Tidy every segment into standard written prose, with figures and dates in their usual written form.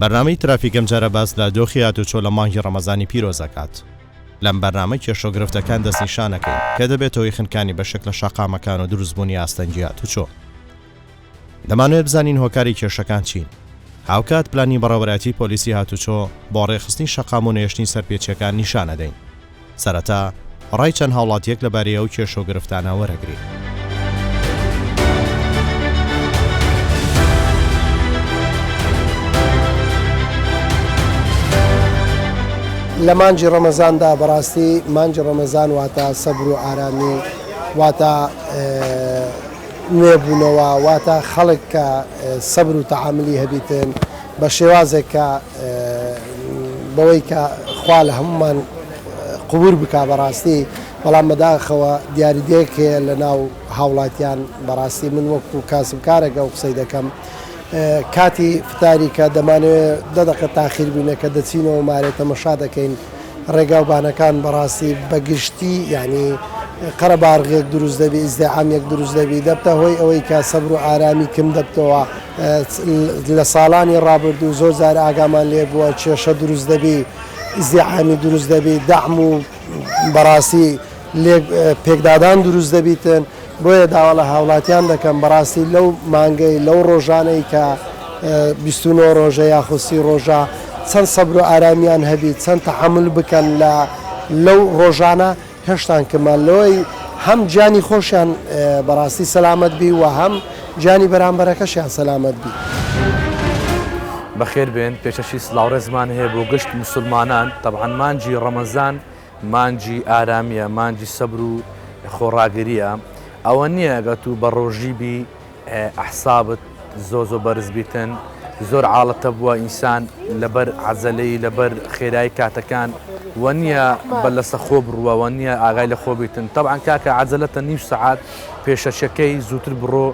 بەرنامەی ترافیکەم جارە باس لە دۆخی هاتوچۆ لە مانگی ڕەمەزانی پیرۆزەکات. لەم بەرنامە کێشۆگرفتەکان دەستنیشانەکەین کە دەبێتەوەی خنکانی بە شکل شەقامەکان و دروستبوونی ئاستەنگی هاتوچۆ. دەمانوێت بزانین هۆکاری کێشەکان چین. هاوکات پلانی بەڕێوەبەرەتی پۆلیسی هاتوچۆ بۆ ڕێخستنی شەقام و نوێشتنی سەرپێچیەکان نیشانەدەین. سەرەتا ڕای چەند هاوڵاتیەک لەبارەی ئەو کێشۆگرفتانە وەرەگرین. لە مانجی ڕەمەزاندا بەڕاستی مانجی ڕەمەزان واتە سەبر و ئارامی، واتە نوێبوونەوە، واتە خەڵک کە سەبر و تەحاملی هەبیتن بە شێوازێک کە بەوەی کە خوا لە هەمومان قبول بکا بەڕاستی. بەڵام بەداخەوە دیاریدەیەک هەیە لە ناو هاوڵاتیان بەڕاستی من وەکو کاسبکارێکە و قسەی دەکەم کاتی فتاری کە دەمانوێت دەدەقە تاخیر بوونە کە دەچینەوە مارێت تەمەشا دەکەین ڕێگاوبانەکان بەڕاستی بەگشتی ینی قەرەباڕغێک دروست دەبی، ئیزدیعامێک دروست دەبی، دەبتە هۆی ئەوەی کە سەبر و ئارامی کم دەبتەوە. لە ساڵانی ڕابردوو زۆر جار ئاگامان لێ بووە کێشە دروست دەبی، ئیزدیعامی دروست دەبی، دەعم و بەڕاستی پێکدادان دروست دەبیتن. بۆیە داوا لە هاوڵاتیان دەکەم بەڕاستی لەو مانگەی لەو ڕۆژانەی کە 29 ڕۆژە یاخود 30 ڕۆژە چەند سەبر و ئارامیان هەبی، چەند تەحمل بکەن لەو ڕۆژانە هێشتان کەمالەوەی هەم گیانی خۆشیان بەڕاستی سەلامەت بی و هەم گیانی بەرامبەرەکەشیان سەلامەت بی. بەخێر بێن پێشەشی سڵاوڕێزمان هەیە بۆ گشت موسڵمانان. طبعاً مانجی ڕەمەزان مانجی ئارامیە، مانجی سەبر و خۆڕاگریە. ئەوە نییە ئەگەت و بە ڕۆژی بی ئەحسابت زۆ بەرز بیتن، زۆر حاڵەتە بووە ئینسان لەبەر عەجەلەی لەبەر خێرایی کاتەکان وە نییە بە لەسە خۆ بڕوە، وە نییە ئاگای لە خۆ بیتن. طبعاً کاکە عەجەلەتە نیم سەعات پێشەشەکەی زووتر بڕۆ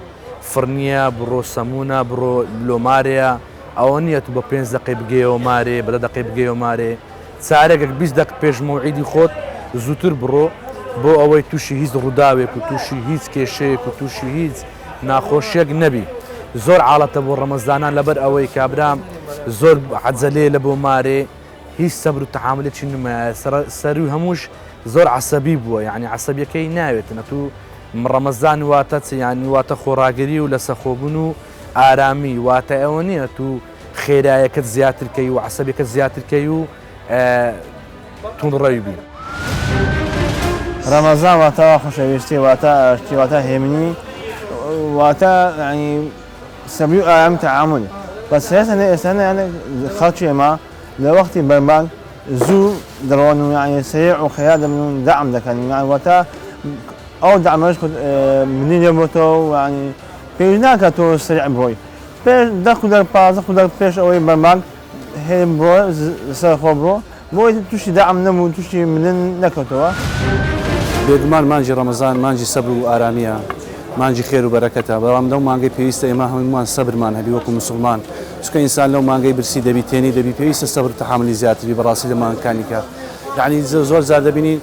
فرنیە، بڕۆ سەمونە، بڕۆ لۆمارەیە. ئەوە نییە تو بە 5 دقی بگەیەوە مارێ، بە 10 دقی بگەیەوە مارێ، چارێکێک 20 دقیقە پێش موعیدی خۆت زووتر بڕۆ بۆ ئەوەی تووشی هیچ ڕووداوێک و تووشی هیچ کێشەیەک و تووشی هیچ ناخۆشیەک نەبی. زۆر حاڵەتە بۆ ڕەمەزانان لەبەر ئەوەی کابرام زۆر عەجەلێ لە بۆ مارێ، هیچ سەبر و تەحاملێکی نمایە، سەروی هەمووش زۆر عەسەبی بووە، یعنی عەسەبیەکەی ناوێتن. تو ڕەمەزان واتە یعنی واتە خۆڕاگری و لەسەرخۆبوون و ئارامی، واتە ئەوە نییە تو خێرایەکەت زیاترکەی و عەسەبیەکەت زیاترکەی و توندڕەوی بی. ڕەمەزان واتەوە خۆشەویستی، واتە هێمنی، واتە ینی سەبری و ئارامی تەعامل. بەس ئێستا خەڵکی ئێمە لە وەختی بەرمانگ زوو دەڕۆن و ینی سەریع و خەیار دەبن و دەعم دەکەن. واتە ئەو دەعمەش منی لێ بۆتەوە و ینی پێویست ناکات تۆ سەریع بڕۆی. پێش 10 پێش ئەوەی بەرمانگ هێ بڕۆ لەسەر خۆ بڕۆ بۆی تووشی دەعم نەبوو، تووشی منن نەکەوتەوە. بێگومان مانجی ڕەمەزان مانجی سەبر و ئارامیە، مانجی خێر و بەرەکەتە. بەڵام لەو مانگەی پێویستە ئێمە هەموومان سەبرمان هەبی وەکو موسڵمان، چونکە ئینسان لەو مانگەی برسی دەبی تێنی دەبی پێویستە سەبر و تەحاملی زیاتری بەڕاستی لە مانگەکانی کە یعنی زۆر جار دەبینی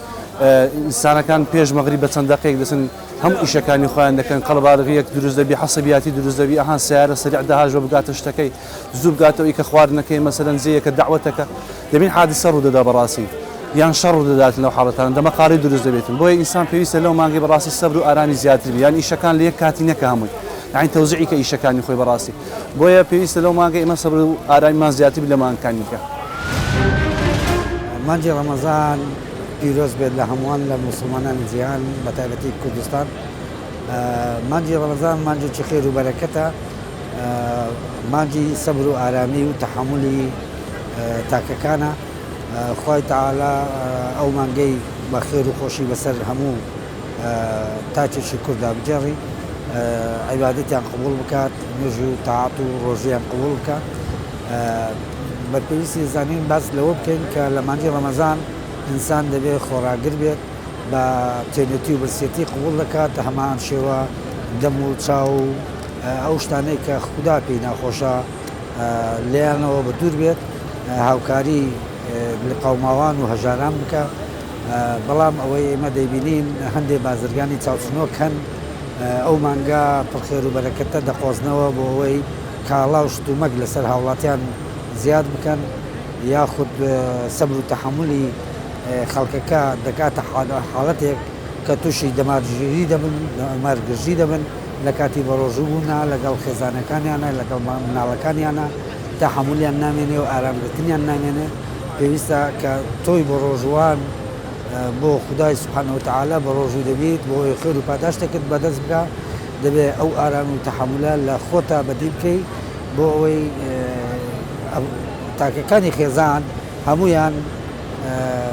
ئینسانەکان پێش مەغریب بە چەند دەقەیەک دەچن هەموو ئیشەکانی خۆیان دەکەن، قەڵەباڕغیەک دروست دەبی، حەسەبیاتی دروست دەبی، ئەهان سیارە سەریع داهاژ بگاتە شتەکەی، زوو بگاتەوەی کە خواردنەکەی مەسەلەن زەیەکە دەعوەتەکە دەبین حادیسە ڕوودەدا بەڕاستی یان شەڕ ڕوودەدات لەو حاڵەتانە دەمەقاڕی دروست دەبێتن. بۆیە ئینسان پێویستە لەو مانگەی بەڕاستی سەبر و ئارامی زیاتر بی، یان ئیشەکان لە یەک کاتی نەکە هەمووی، یعنی تەوزیعی کە ئیشەکانی خۆی بەڕاستی. بۆیە پێویستە لەو مانگەی ئێمە سەبر و ئارامیمان زیاتر بی لە مانگەکانی کە. مانجی ڕەمەزان پیرۆز بێت لە هەمووان لە موسڵمانانی جیهان بە تایبەتی کوردستان. مانجی ڕەمەزان مانجێکی خێر و بەرەکەتە، مانجی سەبر و ئارامی و تەحملی تاکەکانە. خوای تەعالا ئەو مانگەی بە خێر و خۆشی بەسەر هەموو تاچێکی کووردا بجێڕی، عیبادەتیان قبوڵ بکات، نوێژ و تاعات و ڕۆژیان قبوڵ بکات. بەرپێویستی زانین باس لەوە بکەین کە لە مانجی ڕەمەزان ئینسان دەبێت خۆراگر بێت، بە تێنێتی و برسێتی قبوڵ دەکات، هەمان شێوە دەم و چاو و ئەو شتانەی کە خوددا پێی ناخۆشە لێیانەوە بە دوور بێت، هاوکاری لە قەوماوان و هەژاران بکە. بەڵام ئەوەی ئێمە دەیبینین هەندێک بازرگانی چاوچنۆک هەن ئەو مانگا پڕخێر و بەرەکەتە دەقۆزنەوە بۆ ئەوەی کاڵا و شتومەک لەسەر هاوڵاتیان زیاد بکەن یاخود سەبر و تەحملی خەڵکەکە دەکاتە حاڵەتێک کە تووشی دەمارگیری دەبن لە کاتی بەڕۆژبوونا لەگەڵ خێزانەکانیانە لەگەڵ مناڵەکانیانە تەحملیان نامێنێ و ئارامگرتنیان نامێنێ پێویستە کە تۆی بە ڕۆژوان بۆ خدای سبحانه وتعالى بە ڕۆژوو دەبێت بۆ خێر و پاداشتێکت بەدەست بکە دەبێت ئەو ئارام و تەحملە لە خۆتا بەدی بکەیت بۆ ئەوەی تاکەکانی خێزان هەمویان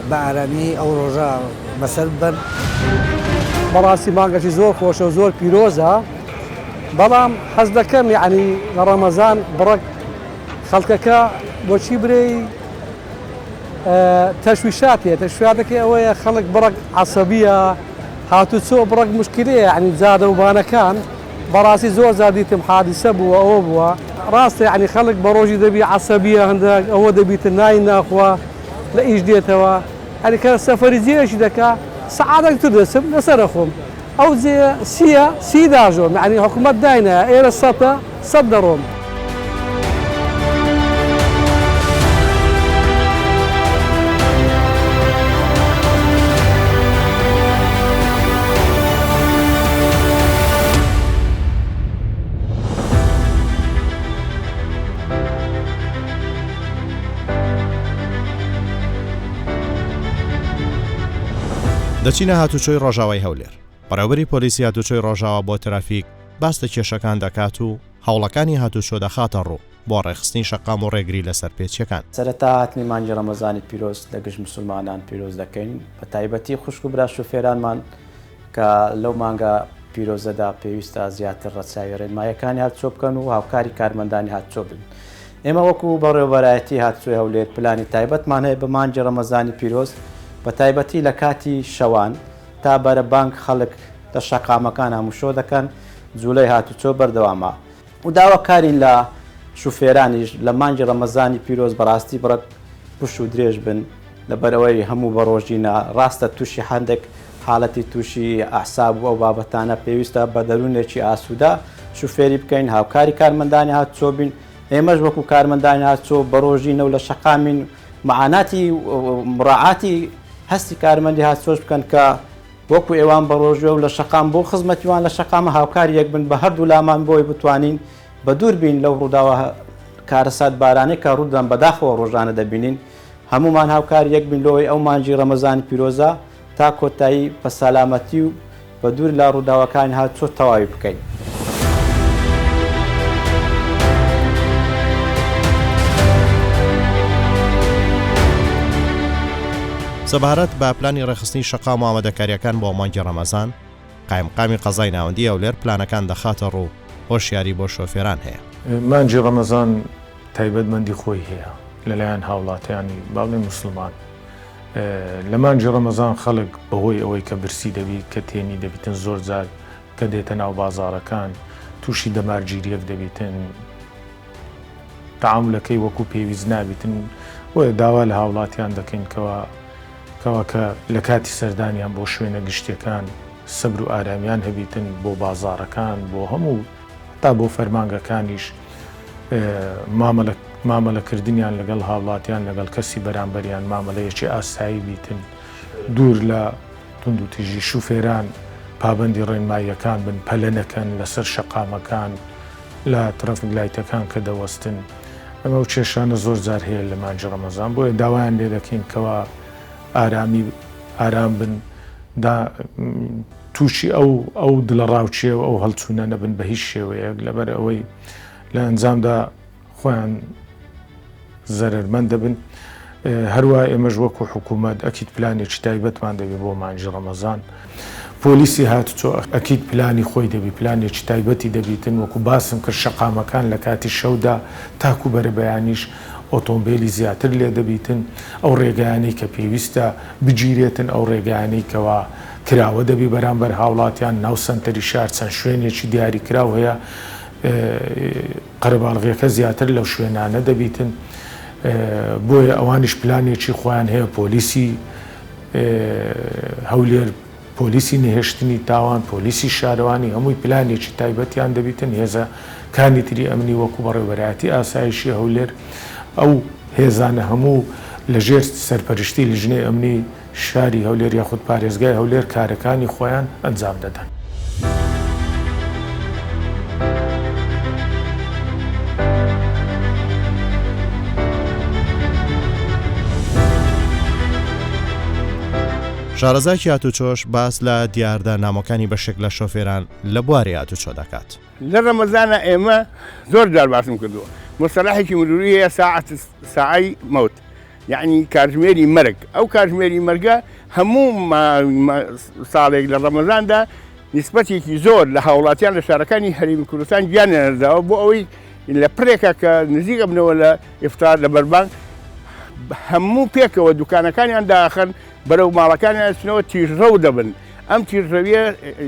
بە ئارامی ئەو ڕۆژە بەسەر بن. بەڕاستی مانگەشی زۆر خۆشە و زۆر پیرۆزە، بەڵام حەز دەکەم یعنی لە ڕەمەزان بڕک خەڵکەکە بۆچی برەی تەشویشاتێکی ئەوەیە خەڵک بڕک عەسەبیە هاتوچۆ بڕک مشکلەیە یعنی زادە و بانەکان بەڕاستی زۆر زادیتم حادیسە بووە ئەوە بووە ڕاستە یعنی خەڵک بە ڕۆژی دەبی عەسەبیە هەندێک ئەوە دەبیتە نای ناخوا لە ئیش دێتەوە هەری کە سەفەری جێشی دەکا سەعادێکتر دەچم لەسەرە خۆم ئەو جێ سیە سی داژۆم یعنی حکوومەت داینە ئێرە 100 دەڕۆم. دەچینە هاتوچۆی ڕۆژاوای هەولێر. بەڕێوەبەری پۆلیسی هاتوچۆی ڕۆژاوا بۆ ترافیک باستە کێشەکان دەکات و هەوڵەکانی هاتوچۆ دەخاتە ڕوو بۆ ڕێخستنی شەقام و ڕێگری لەسەر پێچیەکان. سەرەتا هاتنی مانگی ڕەمەزانی پیرۆز لە گشت موسڵمانان پیرۆز دەکەین بە تایبەتی خوشک و برا شوفێرانمان کە لەو مانگە پیرۆزەدا پێویستە زیاتر ڕەچاوی ڕێنماییەکانی هاتوچۆ بکەن و هاوکاری کارمەندانی هاتوچۆ بن. ئێمە وەکو بەڕێوەبەرایەتی هاتوچۆی هەولێر پلانی تایبەتمان هەیە بە مانگی ڕەمەزانی پیرۆز بە تایبەتی لە کاتی شەوان تا بەرە بانک خەڵک لە شەقامەکان هەمووشۆ دەکەن جوولەی هاتوچۆ بەردەوامە و داواکاری لە شوفێرانیش لە مانگی ڕەمەزانی پیرۆز بەڕاستی بڕک پوش و درێژ بن لەبەرەوەی هەموو بە ڕۆژینە ڕاستە تووشی هەندێک حاڵەتی تووشی ئەحساب و ئەو بابەتانە پێویستە بە دەروونێکی ئاسوودا شوفێری بکەین هاوکاری کارمەندانی هاتوچۆ بین. ئێمەش وەکو کارمەندانی هاتوچۆ بە ڕۆژینە و لە شەقامین معاناتی مراعاتی هەستی کارمەندی هاتوچۆش بکەن کە وەکو ئێوان بە ڕۆژێ و لە شەقام بۆ خزمەتیوان لە شەقامە هاوکاریەک بن بە هەردوو لامان بۆی بتوانین بە دوور بین لەو ڕووداوە کارەسات بارانەی کە ڕوودان بەداخەوە ڕۆژانە دەبینین هەمومان هاوکاریەک بین لەوەی ئەو مانگی ڕەمەزانی پیرۆزە تا کۆتایی بە سەلامەتی و بە دوور لە ڕووداوەکانی هاتوچۆ تەواوی بکەین. سەبارەت بە پلانی ڕێخستنی شەقام و ئامادەکاریەکان بۆ مانگی ڕەمەزان قایمقامی قەزای ناوەندی هەولێر پلانەکان دەخاتە ڕوو هۆشیاری بۆ شۆفێران هەیە. مانگی ڕەمەزان تایبەتمەندی خۆی هەیە لەلایەن هاوڵاتیانی باڵی موسڵمان. لە مانگی ڕەمەزان خەڵک بەهۆی ئەوەی کە برسی دەبیت کە تێنی دەبیتن زۆر جار کە دێتە ناو بازاڕەکان تووشی دەمارگیریەک دەبیتن تەعاملەکەی وەکو پێویست نابیتن و داوا لە هاوڵاتیان دەکەین کەواکە لە کاتی سەردانیان بۆ شوێنە گشتیەکان سەبر و ئارامیان هەبیتن بۆ بازاڕەکان بۆ هەموو تا بۆ فەرمانگەکانیش مامەلەکردنیان لەگەڵ هاوڵاتیان لەگەڵ کەسی بەرامبەریان مامەلەیەکی ئاسایی بیتن دوور لە تونند و تیژی شوفێران پابەندی ڕێنماییەکان بن پەلە نەکەن لەسەر شەقامەکان لە ترافیک لایتەکان کە دەوەستن. ئەمە و کێشانە زۆر جار هەیە لە مانگی ڕەمەزان بۆیە داوایان لێ دەکەین کەوا ئارام بن تووشی ئەو دڵە ڕاوچێ و ئەو هەڵچوونە نەبن بە هیچ شێوەیەک لەبەر ئەوەی لە ئەنجامدا خۆیان زەرمەند دەبن. هەروە ئێمەش وەکو حکوومەت ئەکید پلانێکی تایبەتمان دەبێت بۆ مانگی ڕەمەزان. پۆلیسی هاتوچۆ ئەکید پلانی خۆی دەبی پلانێکی تایبەتی دەبیتن وەکو باسم کرد شەقامەکان لە کاتی شەودا تاکو بەرە بەیانیش ئۆتۆمبیلی زیاتر لێ دەبیتن ئەو ڕێگەیانەی کە پێویستە بگیرێتن ئەو ڕێگەیانەی کەوا کراوە دەبی بەرامبەر هاوڵاتیان ناو سنتەری شار چەند شوێنێکی دیاری کراو هەیە قەرەباڵغیەکە زیاتر لەو شوێنانە دەبیتن بۆیە ئەوانیش پلانێکی خۆیان هەیە پۆلیسی هەولێر پۆلیسی نەهێشتنی تاوان پۆلیسی شارەوانی هەمووی پلانێکی تایبەتیان دەبیتن هێزەکانی تری ئەمنی وەکو بەڕێوەبەرایەتی ئاسایشی هەولێر ئەو هێزانە هەموو لەژێر سەرپەرشتی لیژنەی ئەمنی شاری هەولێر یاخود پارێزگای هەولێر کارەکانی خۆیان ئەنجام دەدەن. شارەزای هاتوچۆش باس لە دیاردانامەکانی بەشێک لە شۆفێران لە بواری هاتوچۆ دەکات. لە ڕەمەزانە ئێمە زۆر جار باسم کردووە مستەلاحێکی مروریە ساعەی مەوت یعنی کاتژمێری مەرگ ئەو کاتژمێری مەرگە هەموو ساڵێک لە ڕەمەزاندا نیسبەتێکی زۆر لە هاوڵاتیان لە شارەکانی هەرێمی کوردستان گیانەداوە بۆ ئەوەی لە پرێکە کە نزیک بنەوە لە ئیفتار لە بەربانگ هەموو پێکەوە دوکانەکانیان داخن بەرەو ماڵەکانیان چنەوە تیژڕە دەبن ئەم تیژڕەویە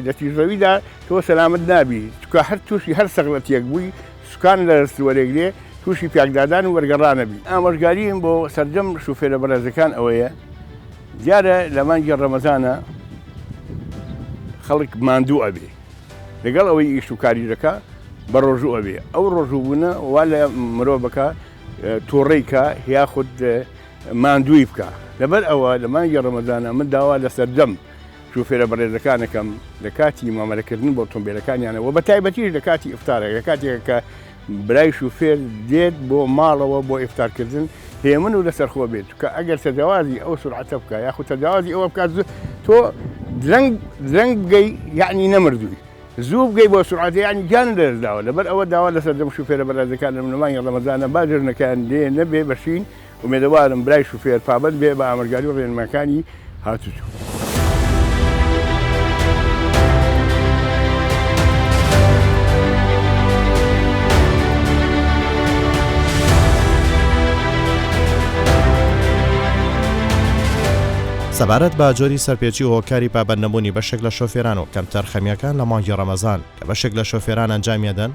لە تیژڕەویدا تۆ سەلامت نابی چکە هەر تووشی هەر سەغڵەتێک بووی سوکان لە دەستوەرێگرێ تووشی پیاکدادان و وەرگەڕانەبی. ئامۆژگاریم بۆ سەرجەم شوفێرە بەڕێزەکان ئەوەیە دیارە لە مانگی ڕەمەزانە خەڵک ماندوو ئەبێ لەگەڵ ئەوەی ئیش و کاریەکە بە ڕۆژوو ئەبێ ئەو ڕۆژووبوونە وا لە مرۆڤەکە تۆڕێیکە یاخود ماندووی بکە لەبەر ئەوە لە مانگی ڕەمەزانە من داوا لە سەرجەم شوفێرە بەڕێزەکانەکەم لە کاتی مامەلەکردن بۆ ئۆتۆمبیلەکانیانەوە بە تایبەتیش لە کاتی ئیفتارێک لە کاتێکە کە برای شوفێر دێت بۆ ماڵەوە بۆ ئیفتارکردن هێمن و لەسەرخۆ بێت کە ئەگەر تەجاوازی ئەو سورعەتە بکە یاخود تەجاوازی ئەوە بکات تۆ درەنگ بگەی یعنی نەمردووی زوو بگەی بۆ سورعەتە یعنی گیان لەدەستداوە لەبەر ئەوە داوا لە سەرجەم شوفێرە بەڕێزەکان لە مانگی ڕەمەزانە باجرنەکان لێ نەبێ بەشین ومێدەوارم برای شوفێر پابەت بێ بە ئامەژگاری و ڕێنماکانی هاتوچۆ. سەبارەت بە جۆری سەرپێچی و هۆکاری پابەندنەبوونی بەشێک لە شۆفێران و کەمتەر خەمیەکان لە مانگی ڕەمەزان کە بەشێک لە شۆفێران ئەنجامیەدەن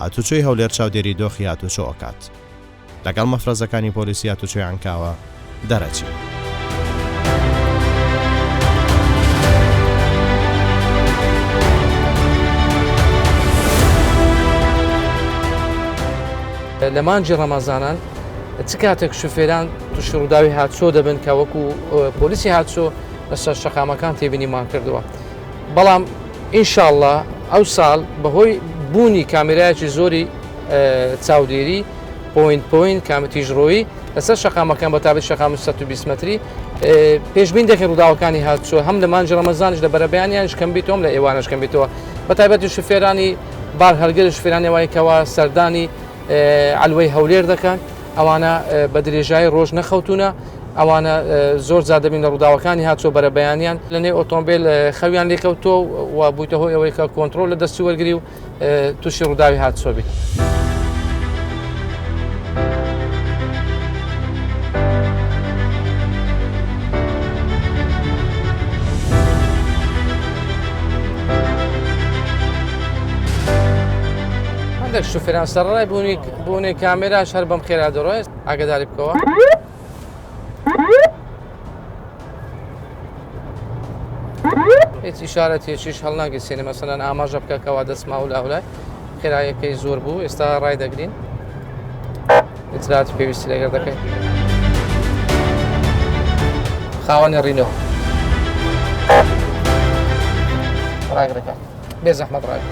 هاتوچۆی هەولێر چاودێری دۆخی هاتوچۆ ئۆکات لەگەڵ مەفرەزەکانی پۆلیسی هاتوچۆی عەنکاوە دەرەچی. لە مانگی ڕەمەزانان چ کاتێک شوفێران تووشی ڕووداوی هاتچۆ دەبن کە وەکو پۆلیسی هاتچۆ لەسەر شەقامەکان تێبینیمان کردووە بەڵام ئینشاءڵڵا ئەو ساڵ بەهۆی بوونی کامێرایەکی زۆری چاودێری پۆین کامتیژڕۆیی لەسەر شەقامەکان بە تابێت شەقام 120 متری پێشبین دەکەن ڕووداوەکانی هاتچۆ هەم لە مانگی ڕەمەزانش لە بەرەبەیانیان شکەم بیتۆم لە ئێوانش کەم بیتەوە بە تایبەتی شوفێرانی بار هەرگەر شوفێرانی وایکەوە سەردانی علوەی هەولێر دەکەن ئەوانە بە درێژایی ڕۆژ نەخەوتونە ئەوانە زۆر زیادەبین لە ڕووداوەکانی هاتچۆ بەرەبەیانیان لەنێ ئۆتۆمبیل خەویان لێکەوتۆ و بوویتە هۆی ئەوەی کە کۆنتڕۆل لە دەستی وەرگری و تووشی ڕووداوی هاتچۆ بیت. هەندێک شوفێران سەرڕای بوونی کامێراش هەر بەم خێرا دەڕۆیست ئاگاداری بکەوە. هیچ ئیشارەتێکیش هەڵناگەسێنێ مەسەلەن ئاماژە بکەکەوە دەستما و لاولای خێرایەکەی زۆر بوو ئێستا ڕای دەگرین ئیتراتی پێویستی لەگەر دەکەین. خاوەنی ڕینۆ ڕاگرەکە بێ زەحمەت ڕای.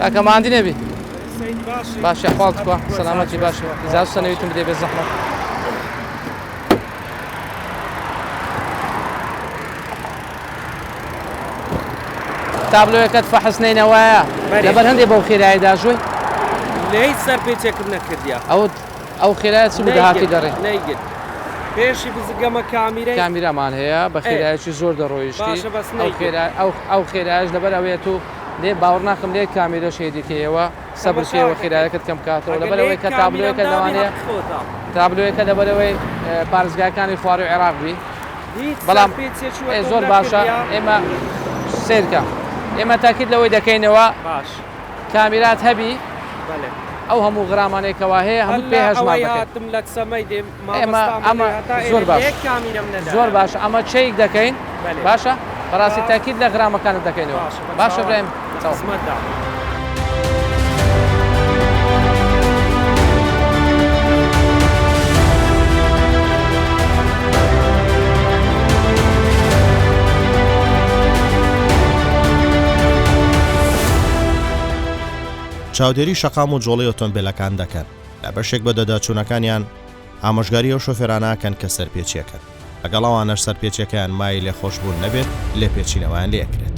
کاکە ماندی نەبی باشە حواڵت بکە سەلامەتی باشە ئیجازە نەویتم بدێ بێ زەحمەت. تابلۆیەکەت فەحسنینەوەیە لەبەر هەندێک بەو خێرایی داژوی لە هیچ سەرپێچێکم نەکردیا ئەو خێرایە چ بوو داهاتی دەڕێ نەیگرت پێشی بزگەمە کامیرامان هەیە بە خێرایەکی زۆر دەڕۆیشتی ئەو خێرایش لەبەر ئەوەیە تو لێ باوەڕ ناکەم لێ کامێرە شێدیکەیەوە سەبرکەوە خێرایەکەت کەم کاتەوە لەبەرەوەی کە تابلۆیەکە لەوانەیە تابلۆیەکە لەبەرەوەی پارێزگاکانی خوار و عێراق بی بەڵام زۆر باشە ئێمە سیرکە ئێمە تاکید لەوەی دەکەینەوە کامیرات هەبی ئەو هەموو غرامانێکەوە هەیە هەموو پێ هەژمان هاتم لە سەمەی دێ ئەمە زۆر باش زۆر باشە ئەمە چەیک دەکەین باشە بەڕاستی تاکید لە غرامەکانت دەکەینەوە باشە برێم خزمەتدا. چاودێری شەقام و جۆڵی ئۆتۆمبیلەکان دەکەن لە بەشێک بە دەداچوونەکانیان ئامۆژگاری ئەو شۆفێرانەکەن کە سەرپێچیەکەن لەگەڵاوانەش سەرپێچەکەیان مای لێ خۆشببوون نەبێت لێ پێچینەوەیان لێکرێت.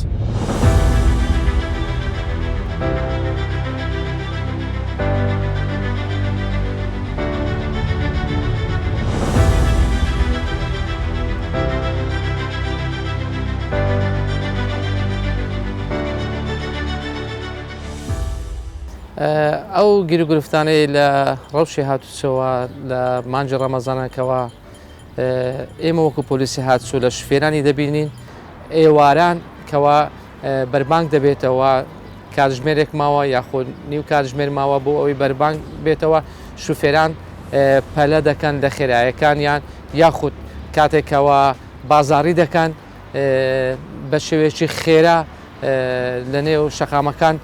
ئەو گیرگرفتانەی لە ڕەوشی هاتوچەوە لە مانجی ڕەمەزانەکەەوە ئێمە وەکو پۆلیسی هاتچوو لە شوفێرانی دەبینین ئێواران کەوا بەربانگ دەبێتەوە کاتژمێرێک ماوە یاخود نیو کاتژمێر ماوە بۆ ئەوەی بەربانگ بێتەوە شوفێران پەلە دەکەن لە خێرایەکانیان یاخود کاتێکەوە بازاڕی دەکەن بە شێوێکی خێرا لە نێو شەقامەکان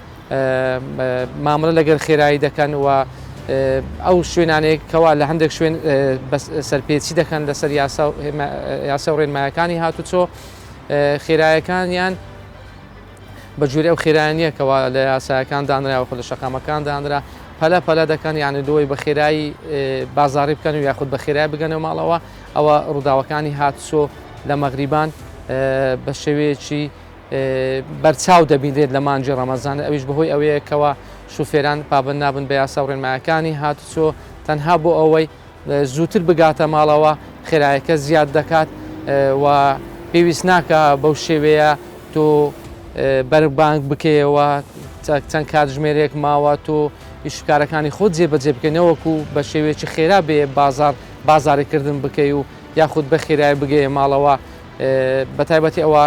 مامەڵە لەگەر خێرایی دەکەن و ئەو شوێنانێکەوە لە هەندێک شوێن سەرپێچی دەکەن لەسەر یاسا و ڕێنمایەکانی هاتوچۆ خێرایەکانیان بە جوورێ ئەو خێرایانیەکەوە لە یاسایەکان دانراوە خۆ لە شەقامەکان دانرا پەلە دەکەن یانی دۆی بە خێرایی بازاڕی بکەن و یاخود بە خێرای بگەنەوە ماڵەوە ئەوە ڕووداوەکانی هاتوچۆ لە مەغریبان بە شێوەیەکی بەرچاو دەبینێت لە مانجی ڕەمەزانە ئەویش بەهۆی ئەوەیەکەوە شوفێران پابند نابن بە یاسا و ڕێنمایەکانی هاتوچۆ تەنها بۆ ئەوەی زووتر بگاتە ماڵەوە خێرایەکە زیاد دەکات و پێویست ناکە بەو شێوەیە تۆ بەربانگ بکەیەوە چەند کاتژمێرێک ماوە تۆ ئیشکارەکانی خۆت جێبەجێ بکەنەوەکو بە شێوەیەکی خێرا بێ بازاڕیکردن بکەی و یاخود بە خێرای بگەیە ماڵەوە بەتایبەتی ئەوە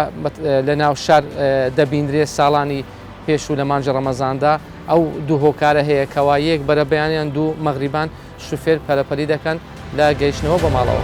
لە ناو شار دەبیندرێت ساڵانی پێش و لە مانجی ڕەمەزاندا ئەو دوو هۆکارە هەیە کەوا یەک بەرە بەیانیان دوو مەغریبان شوفێر پەلەپەلی دەکەن لە گەیشتنەوە بە ماڵەوە.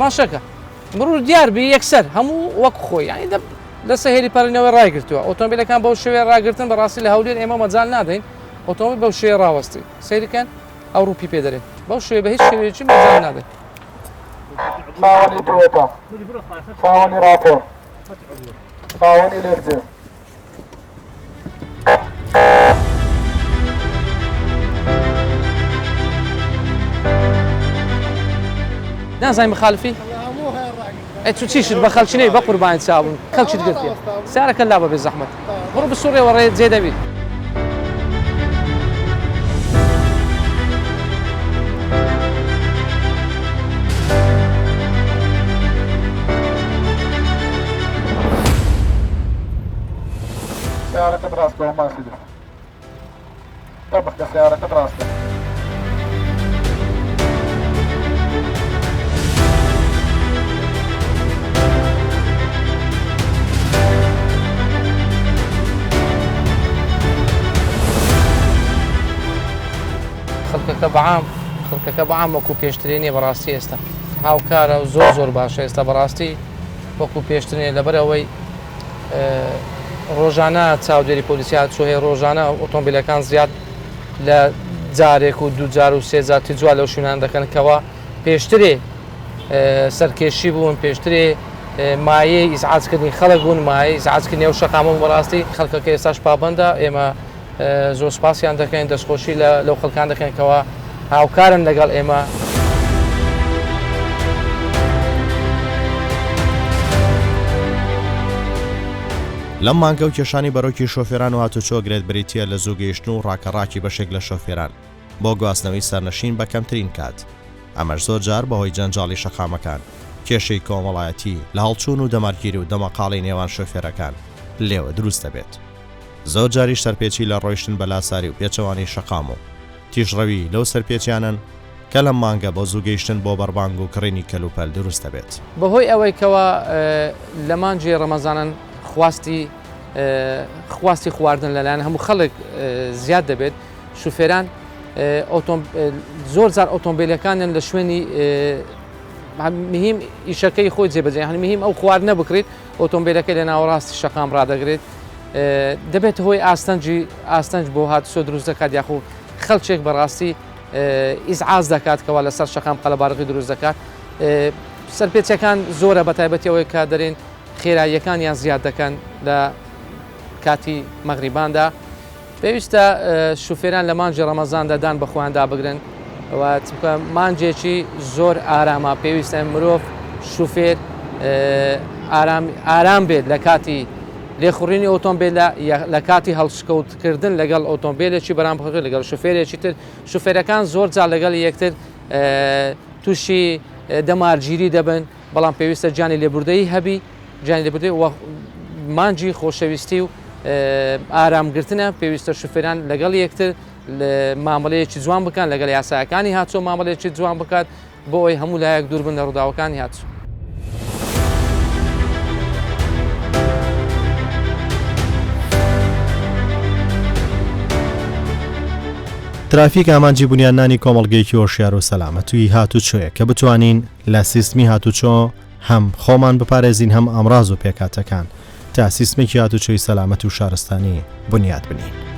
ماشەکە مرور دیار بی یەکسەر هەموو وەک خۆی یانی لە سەهێلی پەرینەوەی ڕایگرتووە ئۆتۆمبیلەکان بەو شێوێ ڕاگرتن بەڕاستی لە هەولێر ئێمە مەجال نادەین ئۆتۆمبیل بەو شێوێ ڕاوەستی سەیرکەن ئەو ڕووپی پێدەرێت بەو شێوێ بە هیچ شێوەیەکی مەجال نادەین. خاوەنی تۆیەتە خاوەنی ڕاپۆر خاوەنی لێرجێ نازای مخالفی؟ ئەچ چیشت بە خەڵچینەی بە قوربانی چاوون خەڵکیت گرتیە سیارەکە لا بەبێ زەحمەت بڕۆ بسوڕێەوە ڕێ جێ دەبیت. سیارەکەت ڕاستەوە ماسی دە تەبقە سیارەکەت ڕاستە. خەڵکەکە بەعام وەکو پێشترێنیە بەڕاستی ئێستا هاوکارە و زۆر باشە ئێستا بەڕاستی وەکو پێشترێنێ لەبەر ئەوەی ڕۆژانە چاودێری پۆلیسیات چۆهەیە ڕۆژانە ئۆتۆمبیلەکان زیاد لە جارێک و دوو جار و سێ جار تیجوا لەو شوێنان دەکەن کەوا پێشترێ سەرکێشی بوون پێشترێ مایەی ئیزعاجکردنی خەڵک بوون مایەی ئیزعاجکردنی ئەو شەقامە بەڕاستی خەڵکەکە ئێستاش پابەندە ئێمە زۆر سپاسیان دەکەین دەستخۆشی لەو خەڵکان دەکەنکەوە هاوکارن لەگەڵ ئێمە. لەم مانگە و کێشانی بەرەوکی شۆفێران و هاتوچۆ گرێت بریتە لە زووگەیشتن و ڕاکەڕاکی بەشێک لە شۆفێران بۆ گواستنەوەی سەرنشین بە کەمترین کات. ئەمەش زۆر جار بەهۆی جەنجاڵی شەقامەکان، کێشەی کۆمەڵایەتی لە هەڵچوون و دەمارگیری و دەمەقاڵی نێوان شۆفێرەکان لێوە دروست دەبێت. زۆر جاری سەرپێچی لە ڕۆیشتن بەلاساری و پێچەوانی شەقام و تیژڕەوی لەو سەرپێچیانن کە لەم مانگە بۆ زووگەیشتن بۆ بەربانگ و کڕینی کەلوپەل دروست دەبێت. بەهۆی ئەوەی کەوە لە مانجی ڕەمەزانن خواستی خواردن لەلایەن هەموو خەڵک زیاد دەبێت. شوفێران زۆر جار ئۆتۆمبیلەکانیان لە شوێنی مهم ئیشەکەی خۆی جێبەجێ، هەنی مهم ئەو خواردنە بکرێت ئۆتۆمبیلەکەی لە ناوەڕاستی شەقام ڕدەگرێت. دەبێت هۆی ئاستەنج بۆ هاتوچۆ دروست دەکات یاخو خەڵکێک بەڕاستی ئیزعاز دەکات کەوا لەسەر شەقام قەلەبارغی دروست دەکات. سەرپێچەکان زۆرە بە تایبەتی ئەوەی کە دەرێن خێراییەکانیان زیاد دەکەن لە کاتی مەغریباندا. پێویستە شوفێران لە مانجی ڕەمەزاندا دان بە خۆیاندا بگرن و مانجێکی زۆر ئارامە. پێویستە مرۆڤ شوفێر ئارام بێت لە کاتی لێخوڕینی ئۆتۆمبیلە لە کاتی هەڵشکەوتکردن لەگەڵ ئۆتۆمبیلێکی بەرامبەر لەگەڵ شوفێرێکی تر. شوفێرەکان زۆر جار لەگەڵ یەکتر تووشی دەمارگیری دەبن، بەڵام پێویستە جانی لێبوردەیی هەبی، جانی لێبوردەی مانجی خۆشەویستی و ئارامگرتنە. پێویستە شوفێران لەگەڵ یەکتر مامەڵەیەکی جوان بکەن، لەگەڵ یاساکانی هاتوچۆ مامەڵەیەکی جوان بکات بۆ ئەوی هەموو لایەک دوور بن لە ڕووداوەکانی هاتوچۆ. ترافیک ئامانجی بنیانانی کۆمەڵگەیەکی هۆشیار و سەلامەتووی هاتوچۆیە کە بتوانین لە سیستمی هاتوچۆ هەم خۆمان بپارێزین هەم ئەمراز و پێکاتەکان تا سیستمێکی هاتوچۆی سەلامەت و شارستانی بنیاد بنین.